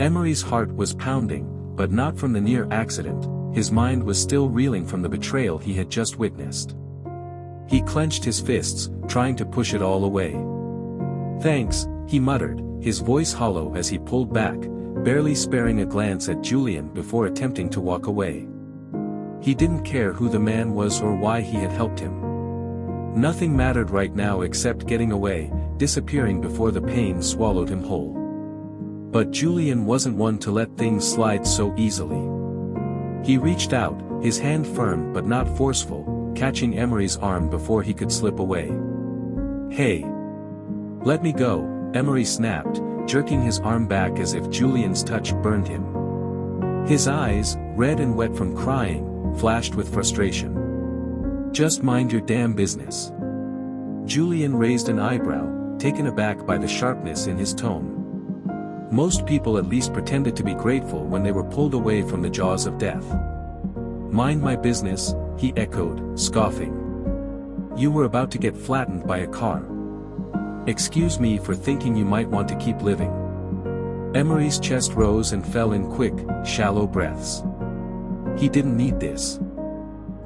Emery's heart was pounding, but not from the near accident. His mind was still reeling from the betrayal he had just witnessed. He clenched his fists, trying to push it all away. "Thanks," he muttered, his voice hollow as he pulled back, barely sparing a glance at Julian before attempting to walk away. He didn't care who the man was or why he had helped him. Nothing mattered right now except getting away, disappearing before the pain swallowed him whole. But Julian wasn't one to let things slide so easily. He reached out, his hand firm but not forceful, catching Emery's arm before he could slip away. "Hey! Let me go," Emery snapped, jerking his arm back as if Julian's touch burned him. His eyes, red and wet from crying, flashed with frustration. "Just mind your damn business." Julian raised an eyebrow, taken aback by the sharpness in his tone. Most people at least pretended to be grateful when they were pulled away from the jaws of death. "Mind my business," he echoed, scoffing. "You were about to get flattened by a car. Excuse me for thinking you might want to keep living." Emery's chest rose and fell in quick, shallow breaths. He didn't need this.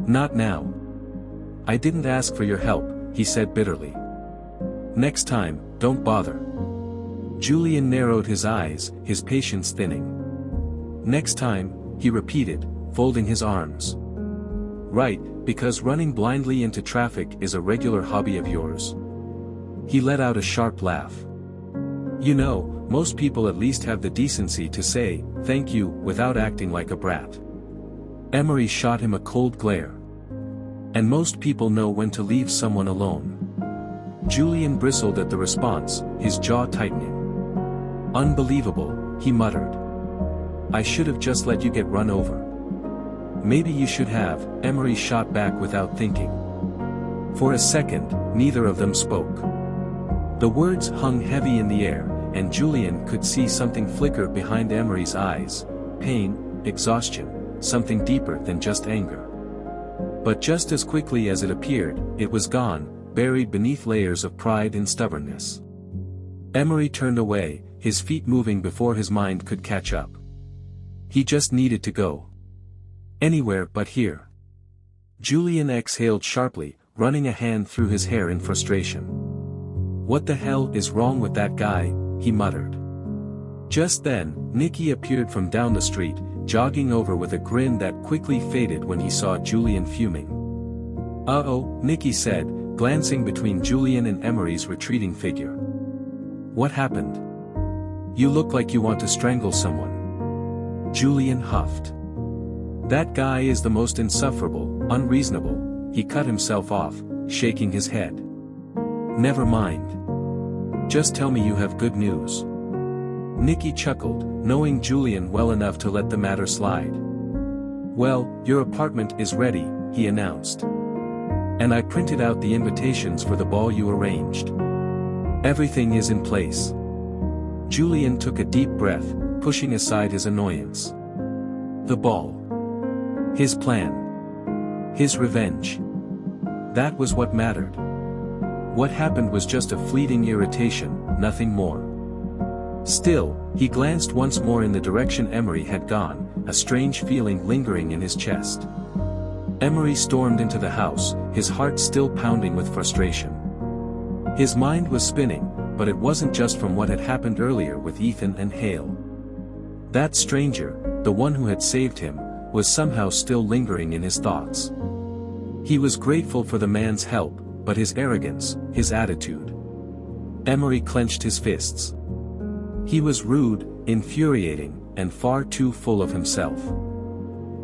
"Not now. I didn't ask for your help," he said bitterly. "Next time, don't bother." Julian narrowed his eyes, his patience thinning. "Next time," he repeated, folding his arms. "Right, because running blindly into traffic is a regular hobby of yours." He let out a sharp laugh. "You know, most people at least have the decency to say, thank you, without acting like a brat." Emery shot him a cold glare. "And most people know when to leave someone alone." Julian bristled at the response, his jaw tightening. "Unbelievable," he muttered. "I should have just let you get run over." "Maybe you should have," Emery shot back without thinking. For a second, neither of them spoke. The words hung heavy in the air, and Julian could see something flicker behind Emery's eyes: pain, exhaustion, something deeper than just anger. But just as quickly as it appeared, it was gone, buried beneath layers of pride and stubbornness. Emery turned away, his feet moving before his mind could catch up. He just needed to go. Anywhere but here. Julian exhaled sharply, running a hand through his hair in frustration. "What the hell is wrong with that guy?" he muttered. Just then, Nicky appeared from down the street, jogging over with a grin that quickly faded when he saw Julian fuming. "Uh-oh," Nicky said, glancing between Julian and Emery's retreating figure. "What happened? You look like you want to strangle someone." Julian huffed. "That guy is the most insufferable, unreasonable," he cut himself off, shaking his head. "Never mind. Just tell me you have good news." Nicky chuckled, knowing Julian well enough to let the matter slide. "Well, your apartment is ready," he announced. "And I printed out the invitations for the ball you arranged. Everything is in place." Julian took a deep breath, pushing aside his annoyance. The ball. His plan. His revenge. That was what mattered. What happened was just a fleeting irritation, nothing more. Still, he glanced once more in the direction Emery had gone, a strange feeling lingering in his chest. Emery stormed into the house, his heart still pounding with frustration. His mind was spinning, but it wasn't just from what had happened earlier with Ethan and Hale. That stranger, the one who had saved him, was somehow still lingering in his thoughts. He was grateful for the man's help, but his arrogance, his attitude. Emery clenched his fists. He was rude, infuriating, and far too full of himself.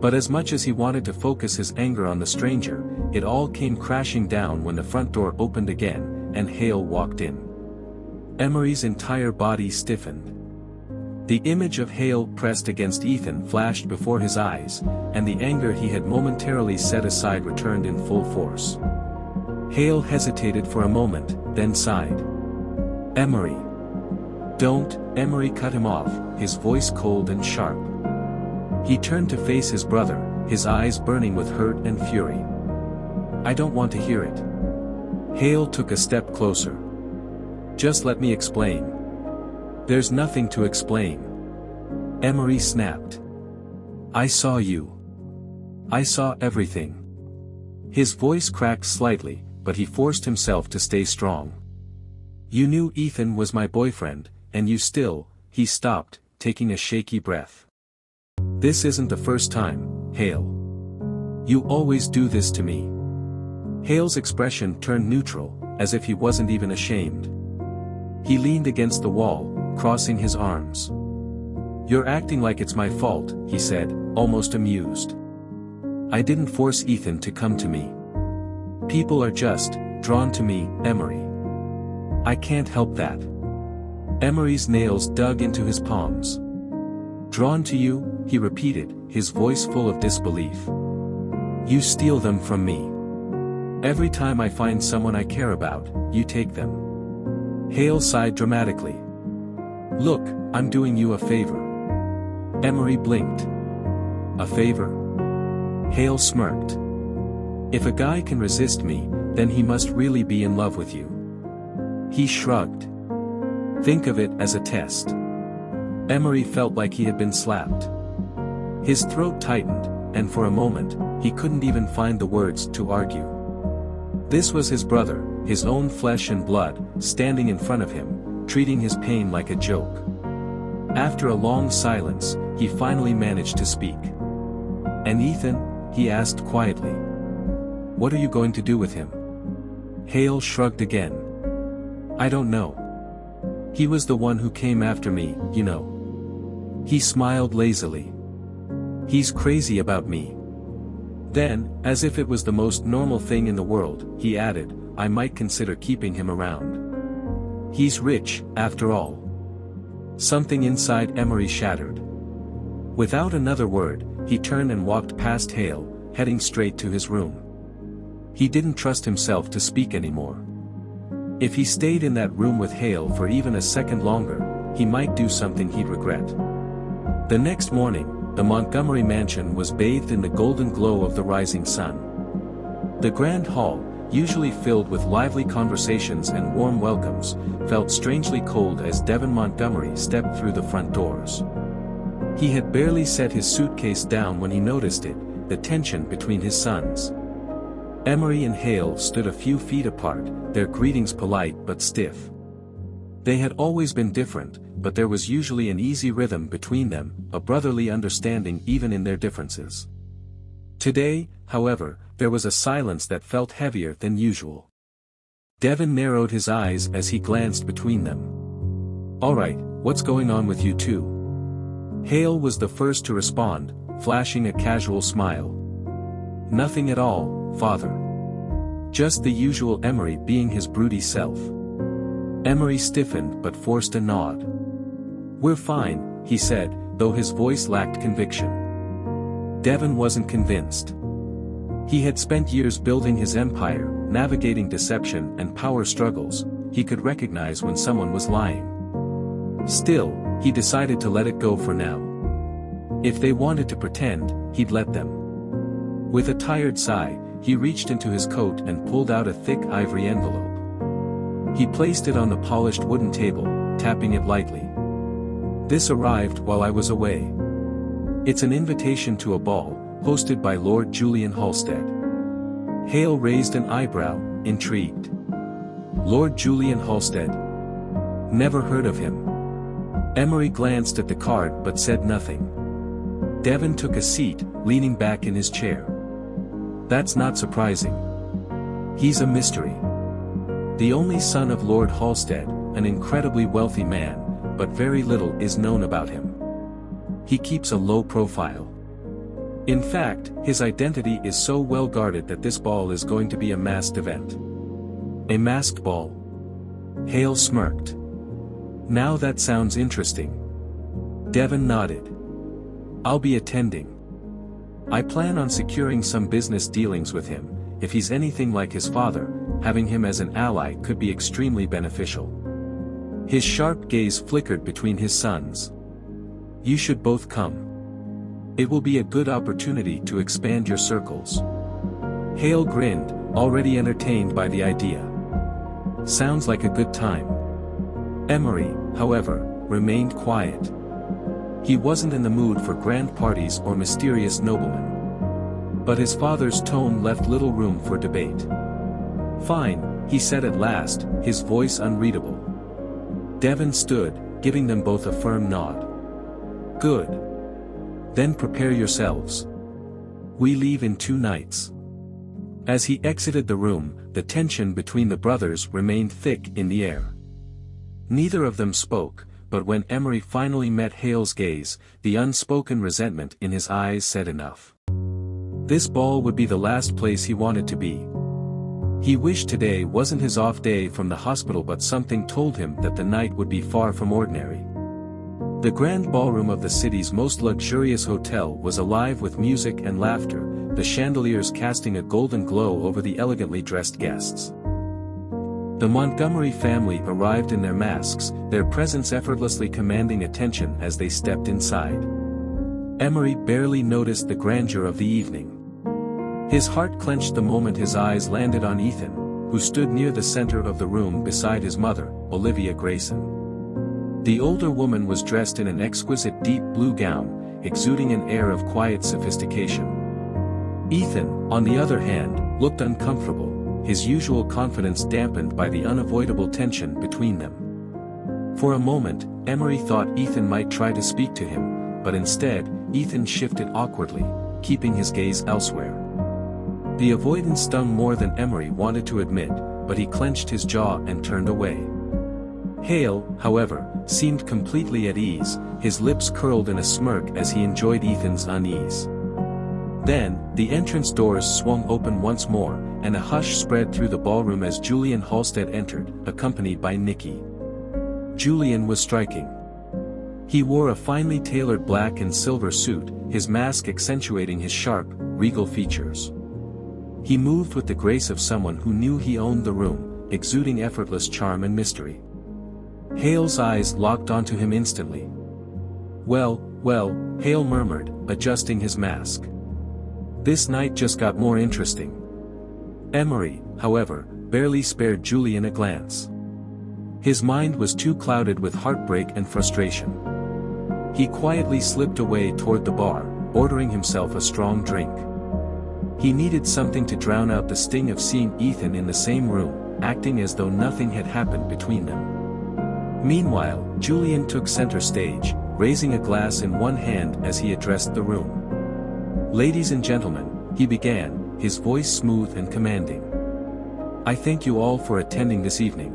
But as much as he wanted to focus his anger on the stranger, it all came crashing down when the front door opened again, and Hale walked in. Emery's entire body stiffened. The image of Hale pressed against Ethan flashed before his eyes, and the anger he had momentarily set aside returned in full force. Hale hesitated for a moment, then sighed. "Emery. Don't," Emery cut him off, his voice cold and sharp. He turned to face his brother, his eyes burning with hurt and fury. "I don't want to hear it." Hale took a step closer. "Just let me explain." "There's nothing to explain. Emery snapped. I saw you. I saw everything. His voice cracked slightly, but he forced himself to stay strong. You knew Ethan was my boyfriend, and you still. He stopped, taking a shaky breath. This isn't the first time, Hale. You always do this to me. Hale's expression turned neutral, as if he wasn't even ashamed. He leaned against the wall, crossing his arms. You're acting like it's my fault, he said, almost amused. I didn't force Ethan to come to me. People are just drawn to me, Emery. I can't help that. Emery's nails dug into his palms. Drawn to you, he repeated, his voice full of disbelief. You steal them from me. Every time I find someone I care about, you take them. Hale sighed dramatically. Look, I'm doing you a favor. Emery blinked. A favor? Hale smirked. If a guy can resist me, then he must really be in love with you. He shrugged. Think of it as a test. Emery felt like he had been slapped. His throat tightened, and for a moment, he couldn't even find the words to argue. This was his brother, his own flesh and blood, standing in front of him, treating his pain like a joke. After a long silence, he finally managed to speak. And Ethan? He asked quietly. What are you going to do with him? Hale shrugged again. I don't know. He was the one who came after me, you know. He smiled lazily. He's crazy about me. Then, as if it was the most normal thing in the world, he added, I might consider keeping him around. He's rich, after all. Something inside Emery shattered. Without another word, he turned and walked past Hale, heading straight to his room. He didn't trust himself to speak anymore. If he stayed in that room with Hale for even a second longer, he might do something he'd regret. The next morning, the Montgomery mansion was bathed in the golden glow of the rising sun. The grand hall, usually filled with lively conversations and warm welcomes, felt strangely cold as Devin Montgomery stepped through the front doors. He had barely set his suitcase down when he noticed it, the tension between his sons. Emery and Hale stood a few feet apart, their greetings polite but stiff. They had always been different, but there was usually an easy rhythm between them, a brotherly understanding even in their differences. Today, however, there was a silence that felt heavier than usual. Devin narrowed his eyes as he glanced between them. All right, what's going on with you two? Hale was the first to respond, flashing a casual smile. Nothing at all, father. Just the usual Emery being his broody self. Emery stiffened but forced a nod. We're fine, he said, though his voice lacked conviction. Devin wasn't convinced. He had spent years building his empire, navigating deception and power struggles. He could recognize when someone was lying. Still, he decided to let it go for now. If they wanted to pretend, he'd let them. With a tired sigh, he reached into his coat and pulled out a thick ivory envelope. He placed it on the polished wooden table, tapping it lightly. This arrived while I was away. It's an invitation to a ball, hosted by Lord Julian Halstead. Hale raised an eyebrow, intrigued. Lord Julian Halstead? Never heard of him. Emery glanced at the card but said nothing. Devin took a seat, leaning back in his chair. That's not surprising. He's a mystery. The only son of Lord Halstead, an incredibly wealthy man, but very little is known about him. He keeps a low profile. In fact, his identity is so well guarded that this ball is going to be a masked event. A masked ball? Hale smirked. Now that sounds interesting. Devin nodded. I'll be attending. I plan on securing some business dealings with him. If he's anything like his father, having him as an ally could be extremely beneficial. His sharp gaze flickered between his sons. You should both come. It will be a good opportunity to expand your circles. Hale grinned, already entertained by the idea. Sounds like a good time. Emery, however, remained quiet. He wasn't in the mood for grand parties or mysterious noblemen. But his father's tone left little room for debate. "Fine," he said at last, his voice unreadable. Devon stood, giving them both a firm nod. "Good. Then prepare yourselves. We leave in 2 nights." As he exited the room, the tension between the brothers remained thick in the air. Neither of them spoke, but when Emery finally met Hale's gaze, the unspoken resentment in his eyes said enough. This ball would be the last place he wanted to be. He wished today wasn't his off day from the hospital, but something told him that the night would be far from ordinary. The grand ballroom of the city's most luxurious hotel was alive with music and laughter, the chandeliers casting a golden glow over the elegantly dressed guests. The Montgomery family arrived in their masks, their presence effortlessly commanding attention as they stepped inside. Emery barely noticed the grandeur of the evening. His heart clenched the moment his eyes landed on Ethan, who stood near the center of the room beside his mother, Olivia Grayson. The older woman was dressed in an exquisite deep blue gown, exuding an air of quiet sophistication. Ethan, on the other hand, looked uncomfortable, his usual confidence dampened by the unavoidable tension between them. For a moment, Emery thought Ethan might try to speak to him, but instead, Ethan shifted awkwardly, keeping his gaze elsewhere. The avoidance stung more than Emery wanted to admit, but he clenched his jaw and turned away. Hale, however, seemed completely at ease, his lips curled in a smirk as he enjoyed Ethan's unease. Then, the entrance doors swung open once more, and a hush spread through the ballroom as Julian Halstead entered, accompanied by Nikki. Julian was striking. He wore a finely tailored black and silver suit, his mask accentuating his sharp, regal features. He moved with the grace of someone who knew he owned the room, exuding effortless charm and mystery. Hale's eyes locked onto him instantly. Well, Hale murmured, adjusting his mask. This night just got more interesting. Emery, however, barely spared Julian a glance. His mind was too clouded with heartbreak and frustration. He quietly slipped away toward the bar, ordering himself a strong drink. He needed something to drown out the sting of seeing Ethan in the same room, acting as though nothing had happened between them. Meanwhile, Julian took center stage, raising a glass in one hand as he addressed the room. "Ladies and gentlemen," he began, his voice smooth and commanding. "I thank you all for attending this evening.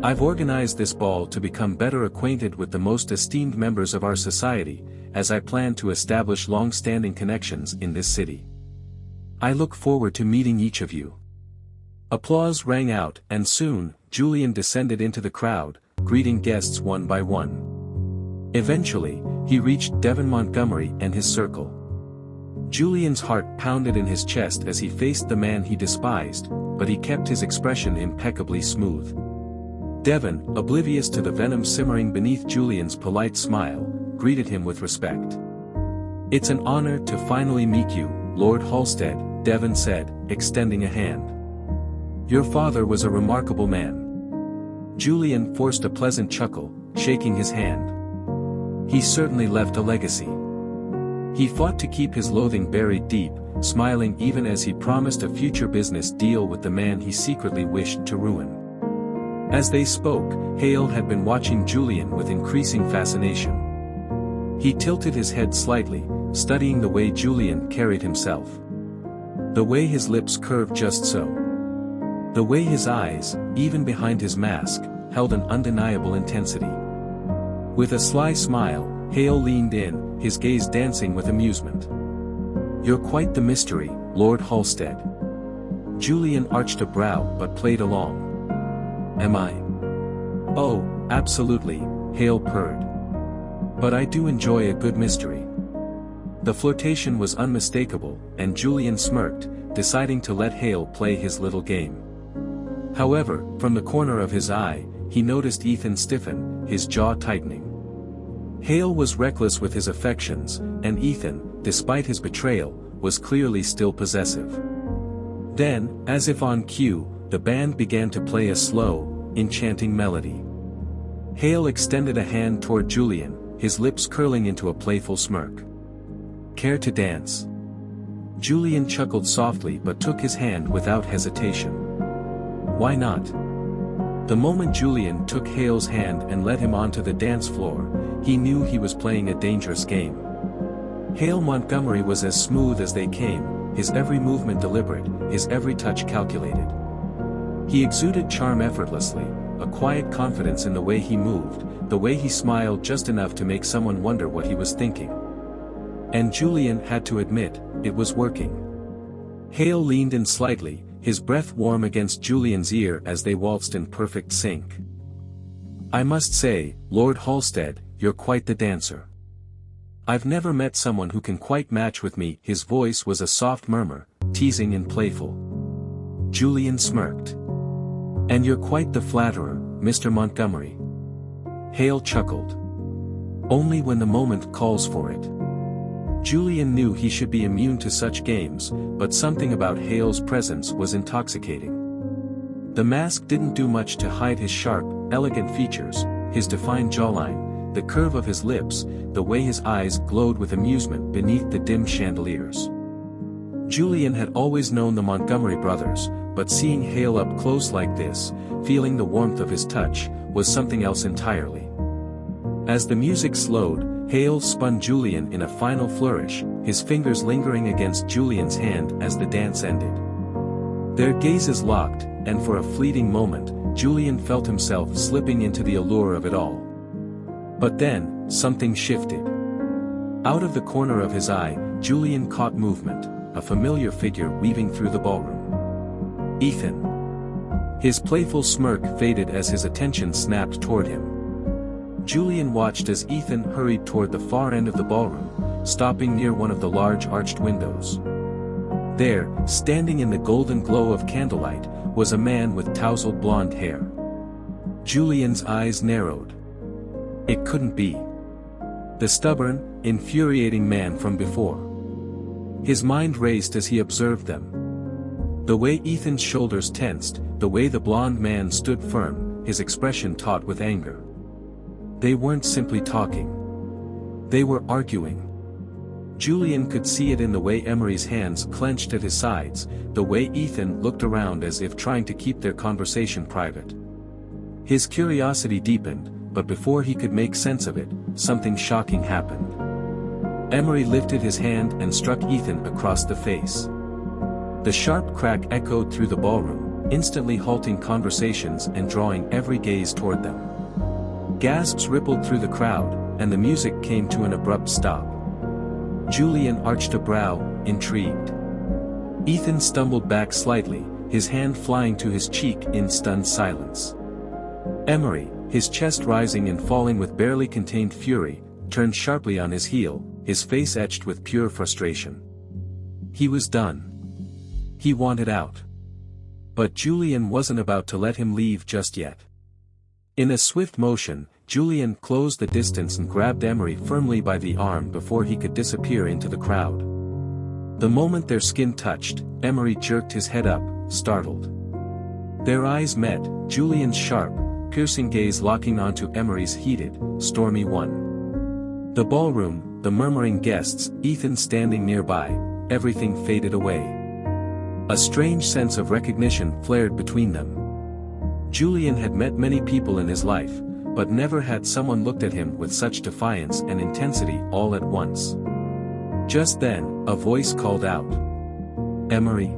I've organized this ball to become better acquainted with the most esteemed members of our society, as I plan to establish long-standing connections in this city. I look forward to meeting each of you." Applause rang out, and soon, Julian descended into the crowd, greeting guests one by one. Eventually, he reached Devon Montgomery and his circle. Julian's heart pounded in his chest as he faced the man he despised, but he kept his expression impeccably smooth. Devon, oblivious to the venom simmering beneath Julian's polite smile, greeted him with respect. "It's an honor to finally meet you, Lord Halstead," Devon said, extending a hand. "Your father was a remarkable man." Julian forced a pleasant chuckle, shaking his hand. "He certainly left a legacy." He fought to keep his loathing buried deep, smiling even as he promised a future business deal with the man he secretly wished to ruin. As they spoke, Hale had been watching Julian with increasing fascination. He tilted his head slightly, studying the way Julian carried himself. The way his lips curved just so. The way his eyes, even behind his mask, held an undeniable intensity. With a sly smile, Hale leaned in, his gaze dancing with amusement. "You're quite the mystery, Lord Halstead." Julian arched a brow but played along. "Am I?" "Oh, absolutely," Hale purred. "But I do enjoy a good mystery." The flirtation was unmistakable, and Julian smirked, deciding to let Hale play his little game. However, from the corner of his eye, he noticed Ethan stiffen, his jaw tightening. Hale was reckless with his affections, and Ethan, despite his betrayal, was clearly still possessive. Then, as if on cue, the band began to play a slow, enchanting melody. Hale extended a hand toward Julian, his lips curling into a playful smirk. "Care to dance?" Julian chuckled softly but took his hand without hesitation. "Why not?" The moment Julian took Hale's hand and led him onto the dance floor, he knew he was playing a dangerous game. Hale Montgomery was as smooth as they came, his every movement deliberate, his every touch calculated. He exuded charm effortlessly, a quiet confidence in the way he moved, the way he smiled just enough to make someone wonder what he was thinking. And Julian had to admit, it was working. Hale leaned in slightly, his breath warm against Julian's ear as they waltzed in perfect sync. "I must say, Lord Halstead, you're quite the dancer. I've never met someone who can quite match with me." His voice was a soft murmur, teasing and playful. Julian smirked. "And you're quite the flatterer, Mr. Montgomery." Hale chuckled. "Only when the moment calls for it." Julian knew he should be immune to such games, but something about Hale's presence was intoxicating. The mask didn't do much to hide his sharp, elegant features, his defined jawline, the curve of his lips, the way his eyes glowed with amusement beneath the dim chandeliers. Julian had always known the Montgomery brothers, but seeing Hale up close like this, feeling the warmth of his touch, was something else entirely. As the music slowed, Hale spun Julian in a final flourish, his fingers lingering against Julian's hand as the dance ended. Their gazes locked, and for a fleeting moment, Julian felt himself slipping into the allure of it all. But then, something shifted. Out of the corner of his eye, Julian caught movement, a familiar figure weaving through the ballroom. Ethan. His playful smirk faded as his attention snapped toward him. Julian watched as Ethan hurried toward the far end of the ballroom, stopping near one of the large arched windows. There, standing in the golden glow of candlelight, was a man with tousled blonde hair. Julian's eyes narrowed. It couldn't be the stubborn, infuriating man from before. His mind raced as he observed them. The way Ethan's shoulders tensed, the way the blonde man stood firm, his expression taut with anger. They weren't simply talking. They were arguing. Julian could see it in the way Emery's hands clenched at his sides, the way Ethan looked around as if trying to keep their conversation private. His curiosity deepened, but before he could make sense of it, something shocking happened. Emery lifted his hand and struck Ethan across the face. The sharp crack echoed through the ballroom, instantly halting conversations and drawing every gaze toward them. Gasps rippled through the crowd, and the music came to an abrupt stop. Julian arched a brow, intrigued. Ethan stumbled back slightly, his hand flying to his cheek in stunned silence. Emery, his chest rising and falling with barely contained fury, turned sharply on his heel, his face etched with pure frustration. He was done. He wanted out. But Julian wasn't about to let him leave just yet. In a swift motion, Julian closed the distance and grabbed Emery firmly by the arm before he could disappear into the crowd. The moment their skin touched, Emery jerked his head up, startled. Their eyes met, Julian's sharp, piercing gaze locking onto Emery's heated, stormy one. The ballroom, the murmuring guests, Ethan standing nearby, everything faded away. A strange sense of recognition flared between them. Julian had met many people in his life, but never had someone looked at him with such defiance and intensity all at once. Just then, a voice called out. "Emery?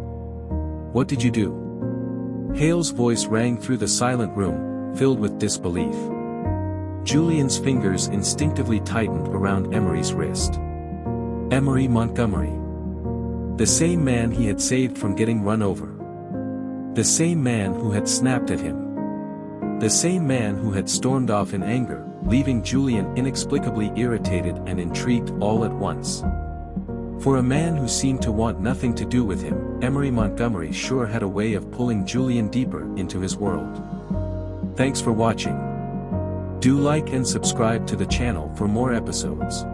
What did you do?" Hale's voice rang through the silent room, filled with disbelief. Julian's fingers instinctively tightened around Emery's wrist. Emery Montgomery. The same man he had saved from getting run over. The same man who had snapped at him. The same man who had stormed off in anger, leaving Julian inexplicably irritated and intrigued all at once. For a man who seemed to want nothing to do with him, Emery Montgomery sure had a way of pulling Julian deeper into his world. Thanks for watching. Do like and subscribe to the channel for more episodes.